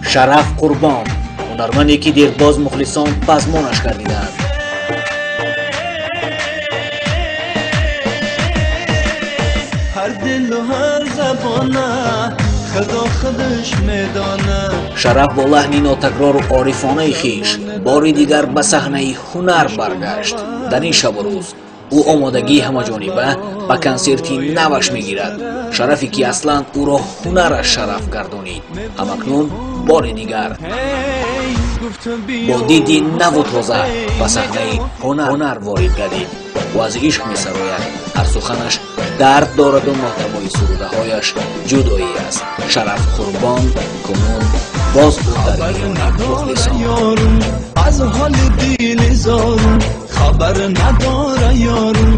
شرف قربان هنرمندی که دیرباز مخلصان پزمانش کردیدند. هر دل و هر زبانه خدا خودش میدانه. شرف با لحنی ناتکرار و عارفانه خویش باری دیگر به صحنه هنر برگشت. در این شب و روز او آمادگی همه‌جانبه به کنسرتی نوش میگیرد. شرفی که اصلا او را هنرش شرف گردانید، همکنون بار دیگر با دیدی نو و تازه به صحنه هنر وارد گردید و از عشق می‌سراید. هر سخنش درد دارد و محتوای سروده هایش جدایی است. شرف قربان کنون باز بود در میان مخلصان. از حال دل زارو خبر نداره یارو.